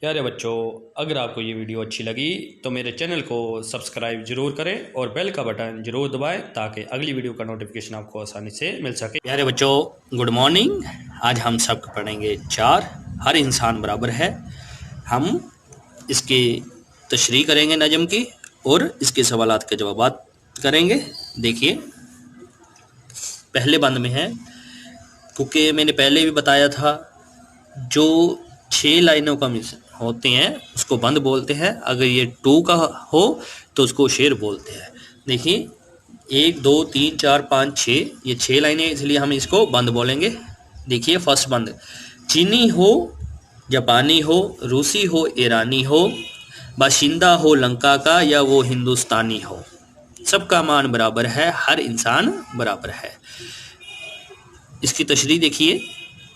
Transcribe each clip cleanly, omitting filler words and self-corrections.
प्यारे बच्चों, अगर आपको ये वीडियो अच्छी लगी तो मेरे चैनल को सब्सक्राइब जरूर करें और बेल का बटन जरूर दबाएं ताकि अगली वीडियो का नोटिफिकेशन आपको आसानी से मिल सके। प्यारे बच्चों, गुड मॉर्निंग। आज हम सब पढ़ेंगे 4 हर इंसान बराबर है। हम इसकी तशरीह करेंगे नज़म की और इसके सवालात के जवाब करेंगे। देखिए, पहले बंद में है, क्योंकि मैंने पहले भी बताया था जो 6 लाइनों का होते हैं उसको बंद बोलते हैं। अगर ये 2 का हो तो उसको शेर बोलते हैं। देखिए, 1 2 3 4 5 6, ये 6 लाइनें, इसलिए हम इसको बंद बोलेंगे। देखिए, फर्स्ट बंद, चीनी हो, जापानी हो, रूसी हो, ईरानी हो, बाशिंदा हो लंका का या वो हिंदुस्तानी हो, सबका मान बराबर है, हर इंसान बराबर है। इसकी तशरीह देखिए,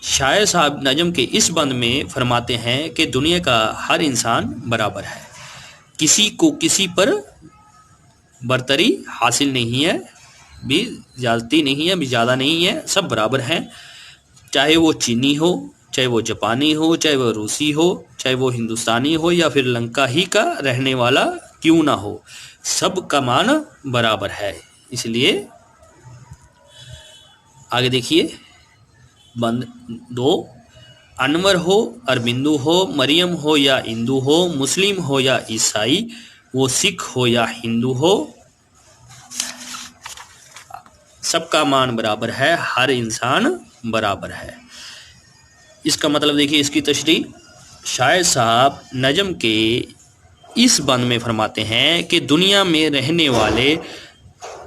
शायर साहब नज़म के इस बंद में फरमाते हैं कि दुनिया का हर इंसान बराबर है, किसी को किसी पर बरतरी हासिल नहीं है, भी ज्यादती नहीं है, भी ज़्यादा नहीं है, सब बराबर हैं। चाहे वो चीनी हो, चाहे वो जापानी हो, चाहे वो रूसी हो, चाहे वो हिंदुस्तानी हो या फिर लंका ही का रहने वाला क्यों ना हो, सब का मान बराबर है। इसलिए आगे देखिए, बंद 2, अनवर हो, अरबिंदु हो, मरियम हो या हिंदू हो, मुस्लिम हो या ईसाई, वो सिख हो या हिंदू हो, सबका मान बराबर है, हर इंसान बराबर है। इसका मतलब देखिए, इसकी तशरीह शायर साहब नज़म के इस बंद में फरमाते हैं कि दुनिया में रहने वाले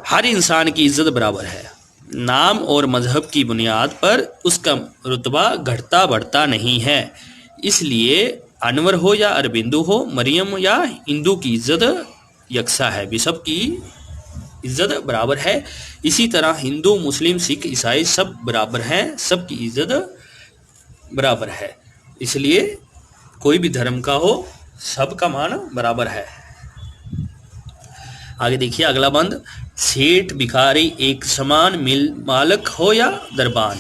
हर इंसान की इज्जत बराबर है। नाम और मजहब की बुनियाद पर उसका रुतबा घटता बढ़ता नहीं है। इसलिए अनवर हो या अरबिंदु हो, मरियम या हिंदू की इज्जत यकसा है, भी सब की इज्जत बराबर है। इसी तरह हिंदू, मुस्लिम, सिख, ईसाई सब बराबर हैं, सब की इज्जत बराबर है। इसलिए कोई भी धर्म का हो, सबका मान बराबर है। आगे देखिए, अगला बंद, सेठ भिखारी एक समान, मिल मालक हो या दरबान,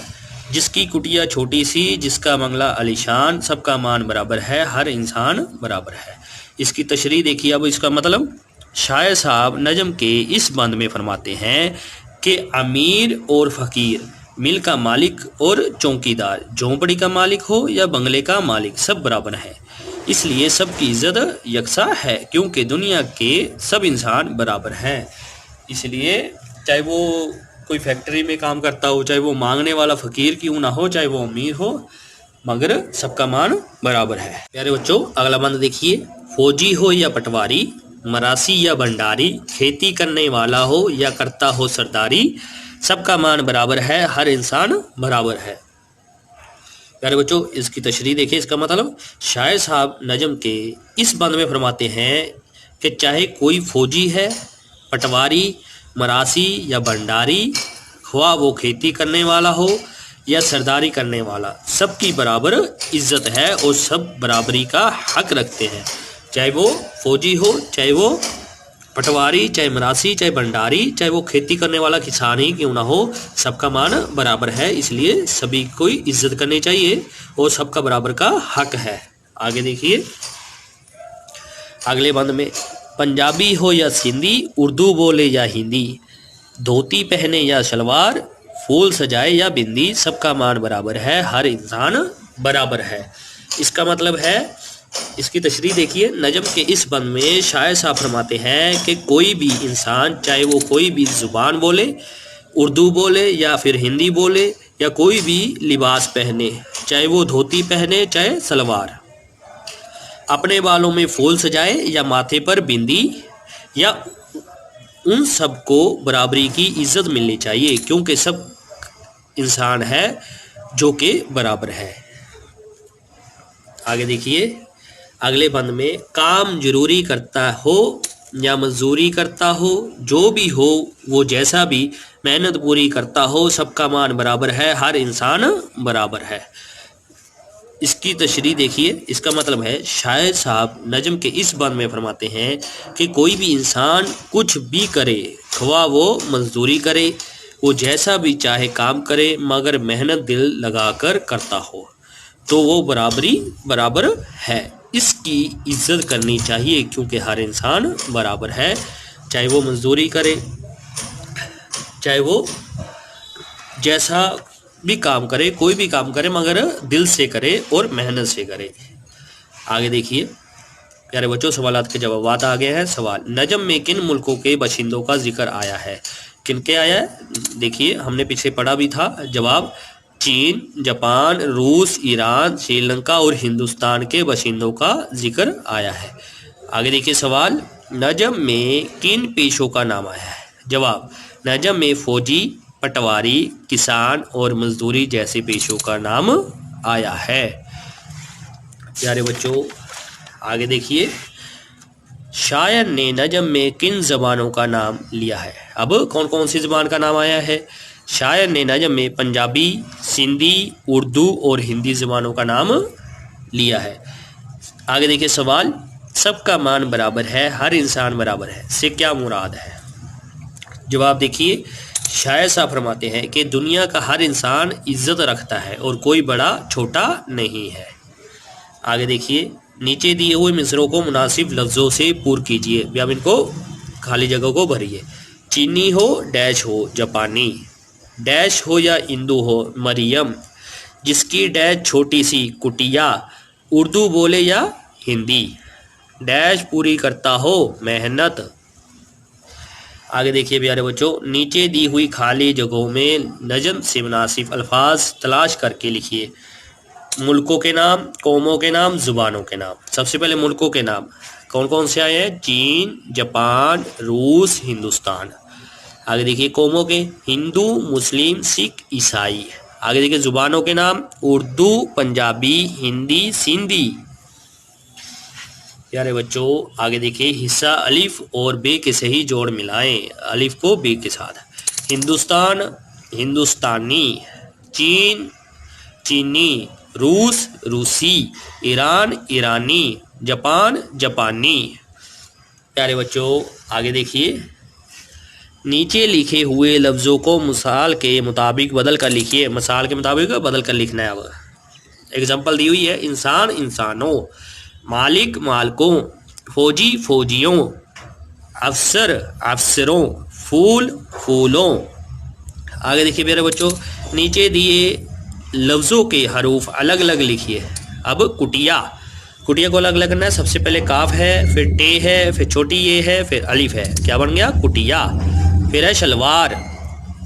जिसकी कुटिया छोटी सी, जिसका बंगला आलीशान, सबका मान बराबर है, हर इंसान बराबर है। इसकी तशरीह देखिए। अब इसका मतलब शायर साहब नज़म के इस बंद में फरमाते हैं कि अमीर और फ़कीर, मिल का मालिक और चौकीदार, झोंपड़ी का मालिक हो या बंगले का मालिक, सब बराबर है। इसलिए सबकी इज्जत यकसा है, क्योंकि दुनिया के सब इंसान बराबर हैं। इसलिए चाहे वो कोई फैक्ट्री में काम करता हो, चाहे वो मांगने वाला फ़कीर क्यों ना हो, चाहे वो अमीर हो, मगर सबका मान बराबर है। प्यारे बच्चों, अगला बंद देखिए, फौजी हो या पटवारी, मरासी या भंडारी, खेती करने वाला हो या करता हो सरदारी, सबका मान बराबर है, हर इंसान बराबर है। प्यारे बच्चों, इसकी तशरीह देखिए। इसका मतलब शायर साहब नज़म के इस बंद में फरमाते हैं कि चाहे कोई फौजी है, पटवारी, मरासी या भंडारी, ख्वाह वो खेती करने वाला हो या सरदारी करने वाला, सबकी बराबर इज्जत है और सब बराबरी का हक रखते हैं। चाहे वो फौजी हो, चाहे वो पटवारी, चाहे मरासी, चाहे भंडारी, चाहे वो खेती करने वाला किसान ही क्यों ना हो, सबका मान बराबर है। इसलिए सभी को इज्जत करनी चाहिए और सबका बराबर का हक है। आगे देखिए, अगले बंद में, पंजाबी हो या सिंधी, उर्दू बोले या हिंदी, धोती पहने या सलवार, फूल सजाए या बिंदी, सबका मान बराबर है, हर इंसान बराबर है। इसका मतलब है, इसकी तशरीह देखिए। नज़म के इस बंद में शायर साहब फरमाते हैं कि कोई भी इंसान, चाहे वो कोई भी ज़ुबान बोले, उर्दू बोले या फिर हिंदी बोले, या कोई भी लिबास पहने, चाहे वो धोती पहने चाहे सलवार, अपने बालों में फूल सजाए या माथे पर बिंदी, या उन सबको बराबरी की इज्जत मिलनी चाहिए, क्योंकि सब इंसान है जो कि बराबर है। आगे देखिए, अगले बंद में, काम जरूरी करता हो या मजदूरी करता हो, जो भी हो वो जैसा भी मेहनत पूरी करता हो, सबका मान बराबर है, हर इंसान बराबर है। इसकी तशरीह देखिए। इसका मतलब है, शायर साहब नज़म के इस बंद में फरमाते हैं कि कोई भी इंसान कुछ भी करे, ख्वाह वो मजदूरी करे, वो जैसा भी चाहे काम करे, मगर मेहनत दिल लगाकर करता हो, तो वो बराबर है। इसकी इज्जत करनी चाहिए क्योंकि हर इंसान बराबर है, चाहे वो मजदूरी करे, चाहे वो जैसा भी काम करे, कोई भी काम करे, मगर दिल से करे और मेहनत से करे। आगे देखिए प्यारे बच्चों, सवालात के जवाब आ गए हैं। सवाल, नजम में किन मुल्कों के बाशिंदों का जिक्र आया है? किन के आया है? देखिए हमने पीछे पढ़ा भी था। जवाब, चीन, जापान, रूस, ईरान, श्रीलंका और हिंदुस्तान के बाशिंदों का जिक्र आया है। आगे देखिए सवाल, नजम में किन पेशों का नाम आया है? जवाब, नजम में फौजी, पटवारी, किसान और मजदूरी जैसे पेशों का नाम आया है। प्यारे बच्चों आगे देखिए, शायर ने नजम में किन ज़बानों का नाम लिया है? अब कौन कौन सी ज़बान का नाम आया है? शायर ने नजम में पंजाबी, सिंधी, उर्दू और हिंदी ज़बानों का नाम लिया है। आगे देखिए सवाल, सबका मान बराबर है, हर इंसान बराबर है से क्या मुराद है? जवाब देखिए, शायर साहब फरमाते हैं कि दुनिया का हर इंसान इज्जत रखता है और कोई बड़ा छोटा नहीं है। आगे देखिए, नीचे दिए हुए मिसरों को मुनासिब लफ्ज़ों से पूर्ण कीजिए, भी आप इनको खाली जगह को भरिए। चीनी हो डैश हो जापानी, डैश हो या हिंदू हो मरियम, जिसकी डैश छोटी सी कुटिया, उर्दू बोले या हिंदी, डैश पूरी करता हो मेहनत। आगे देखिए प्यारे बच्चों, नीचे दी हुई खाली जगहों में नजम से मुनासिब अल्फाज तलाश करके लिखिए। मुल्कों के नाम, कौमों के नाम, ज़ुबानों के नाम। सबसे पहले मुल्कों के नाम कौन कौन से आए हैं? चीन, जापान, रूस, हिंदुस्तान। आगे देखिए कौमों के, हिंदू, मुस्लिम, सिख, ईसाई। आगे देखिए ज़ुबानों के नाम, उर्दू, पंजाबी, हिंदी, सिंधी। प्यारे बच्चों आगे देखिए, हिस्सा अलिफ और बे के सही जोड़ मिलाएं, अलिफ को बे के साथ। हिंदुस्तान, हिंदुस्तानी, चीन, चीनी, रूस, रूसी, ईरान, ईरानी, जापान, जापानी। प्यारे बच्चों आगे देखिए, नीचे लिखे हुए लफ्ज़ों को मिसाल के मुताबिक बदल कर लिखिए। मिसाल के मुताबिक बदल कर लिखना है। अब एग्जाम्पल दी हुई है, इंसान इंसानों, मालिक मालकों, फौजी फौजियों, अफसर अफसरों, फूल फूलों। आगे देखिए मेरे बच्चों, नीचे दिए लफ्ज़ों के हरूफ अलग अलग लिखिए। अब कुटिया, कुटिया को अलग अलग करना है। सबसे पहले काफ है, फिर टे है, फिर छोटी ये है, फिर अलिफ है, क्या बन गया? कुटिया। फिर है शलवार,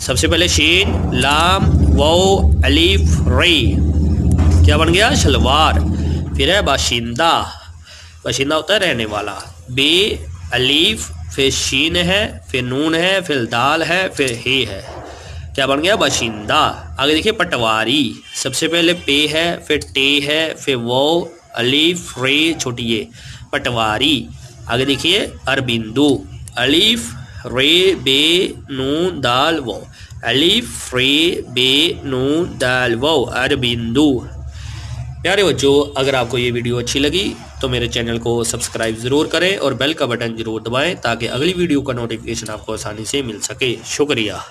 सबसे पहले शीन, लाम, वाओ, अलिफ, रे, क्या बन गया? शलवार। फिर है बाशिंदा, बाशिंदा होता है रहने वाला, बे, अलिफ, फिर शीन है, फिर नून है, फिर दाल है, फिर हे है, क्या बन गया? बाशिंदा। आगे देखिए पटवारी, सबसे पहले पे है, फिर टे है, फिर वो, अलिफ, रे, छोटी ये, पटवारी। आगे देखिए अरबिंदु, अलिफ, रे, बे, नून, दाल, वो, अलिफ, रे, बे, नून, दाल, वो, अरबिंदु। प्यारे बच्चों अगर आपको ये वीडियो अच्छी लगी तो मेरे चैनल को सब्सक्राइब ज़रूर करें और बेल का बटन ज़रूर दबाएं ताकि अगली वीडियो का नोटिफिकेशन आपको आसानी से मिल सके। शुक्रिया।